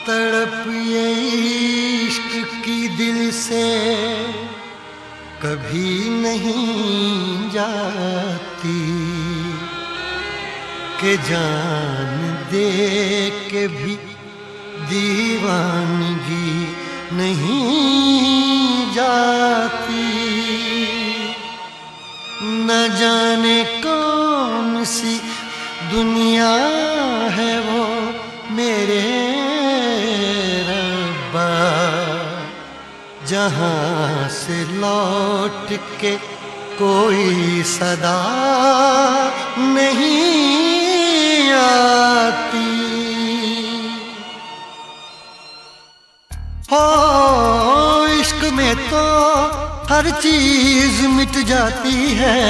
तड़प ये इश्क की दिल से कभी नहीं जाती कि जान दे के भी दीवानगी नहीं जाती। न जाने कौन सी दुनिया है वो मेरे रब्बा, जहाँ से लौट के कोई सदा नहीं आती। हो इश्क में तो हर चीज मिट जाती है,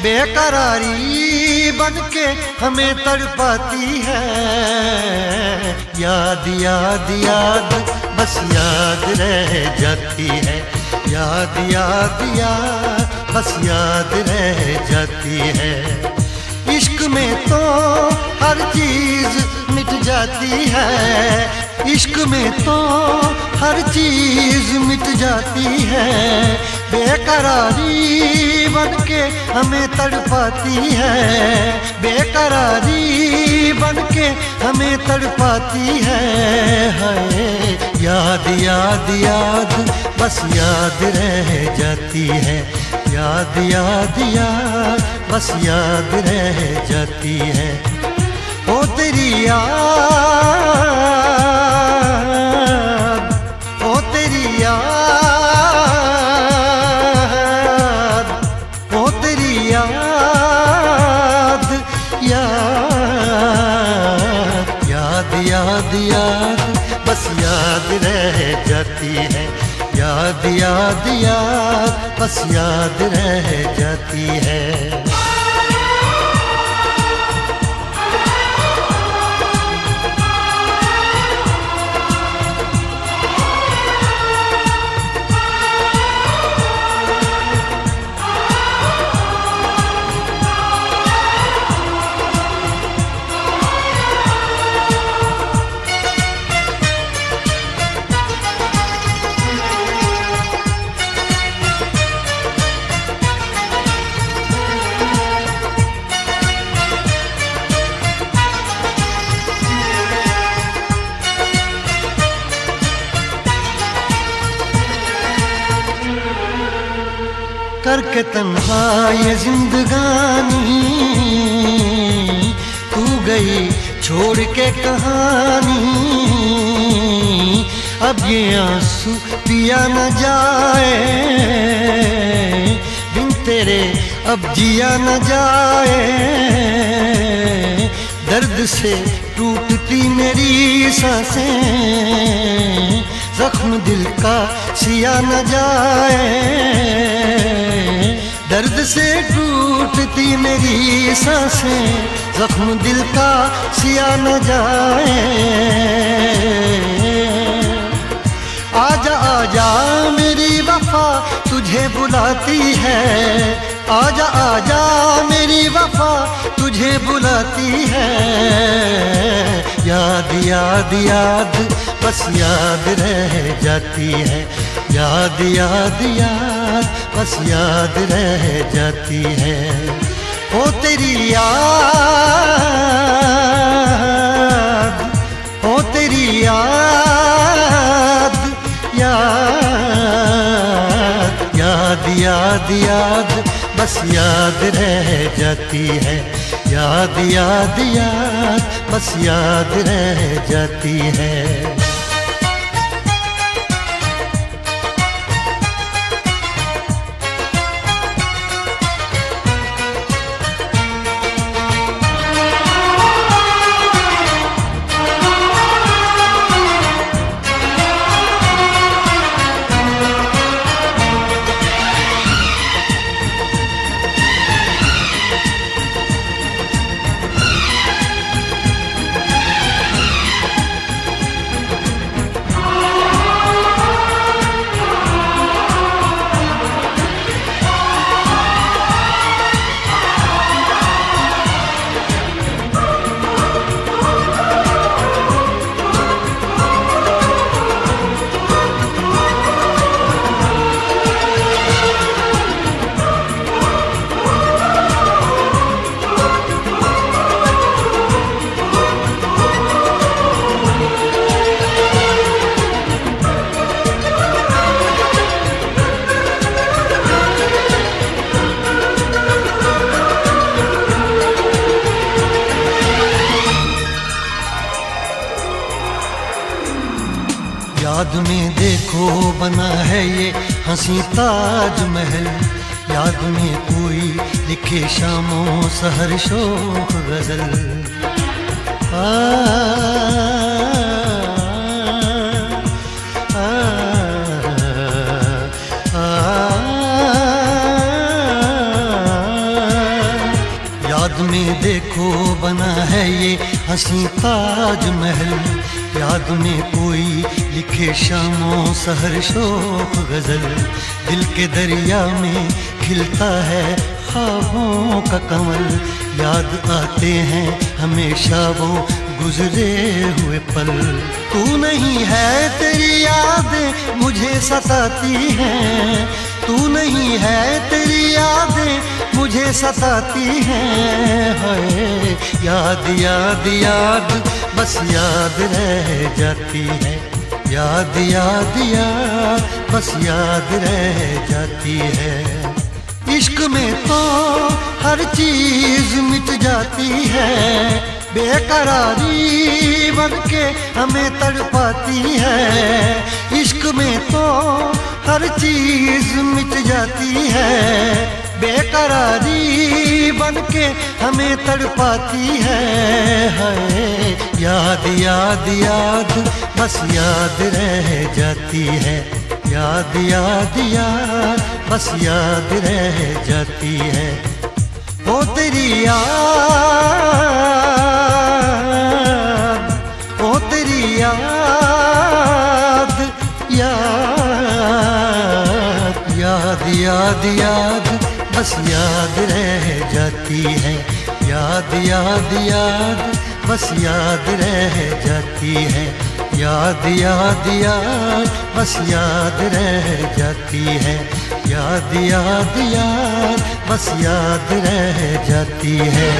बेकरारी बन के हमें तड़पाती है। याद याद याद बस याद रह जाती है, याद याद याद बस याद रह जाती है। इश्क में तो हर चीज मिट जाती है, इश्क में तो हर चीज मिट जाती है। बेकरारी बन के हमें तड़पाती है, बेकरारी बन के हमें तड़पाती है। हाय याद याद याद बस याद रह जाती है, याद याद याद बस याद रह जाती है। ओ तेरी याद, ओ तेरी याद, ओ तेरी याद, याद याद याद याद बस याद रह जाती है, याद याद याद बस याद रह जाती है। करके तन्हा ये जिंदगानी तू गई छोड़ के कहानी। अब ये आंसू पिया न जाए बिन तेरे, अब जिया न जाए। दर्द से टूटती मेरी सांसें, जख्म दिल का सिया न जाए। दर्द से टूटती मेरी सांसें, जख्म दिल का सिया न जाए। आजा आजा मेरी वफा तुझे बुलाती है, आजा आजा मेरी वफा तुझे बुलाती है। याद याद याद बस याद रह जाती है, याद याद याद बस याद रह जाती है। ओ तेरी याद, ओ तेरी याद, याद याद याद याद बस याद रह जाती है, याद याद याद बस याद रह जाती है। याद में देखो बना है ये हंसी ताजमहल, याद में कोई लिखे शामों सहर शोख गजल। याद में देखो बना है ये हंसी ताजमहल, याद में कोई लिखे शामों सहर शोख गजल। दिल के दरिया में खिलता है ख्वाबों का कमल, याद आते हैं हमेशा वो गुजरे हुए पल। तू नहीं है तेरी यादें मुझे सताती हैं, तू नहीं है तेरी यादें मुझे सताती हैं। हाय याद याद याद बस याद रह जाती है, याद याद याद बस याद रह जाती है। इश्क में तो हर चीज मिट जाती है, बेकरारी बनके हमें तड़पाती है। इश्क में तो हर चीज मिट जाती है, बेकरारी बनके हमें तड़पाती है। हाय याद याद याद बस याद रह जाती है, याद याद याद बस याद रह जाती है। ओ तेरी याद, ओ तेरी याद, याद याद याद याद बस याद रह जाती है, याद याद याद बस याद रह जाती है। याद याद याद बस याद रह जाती है, याद याद याद बस याद रह जाती है।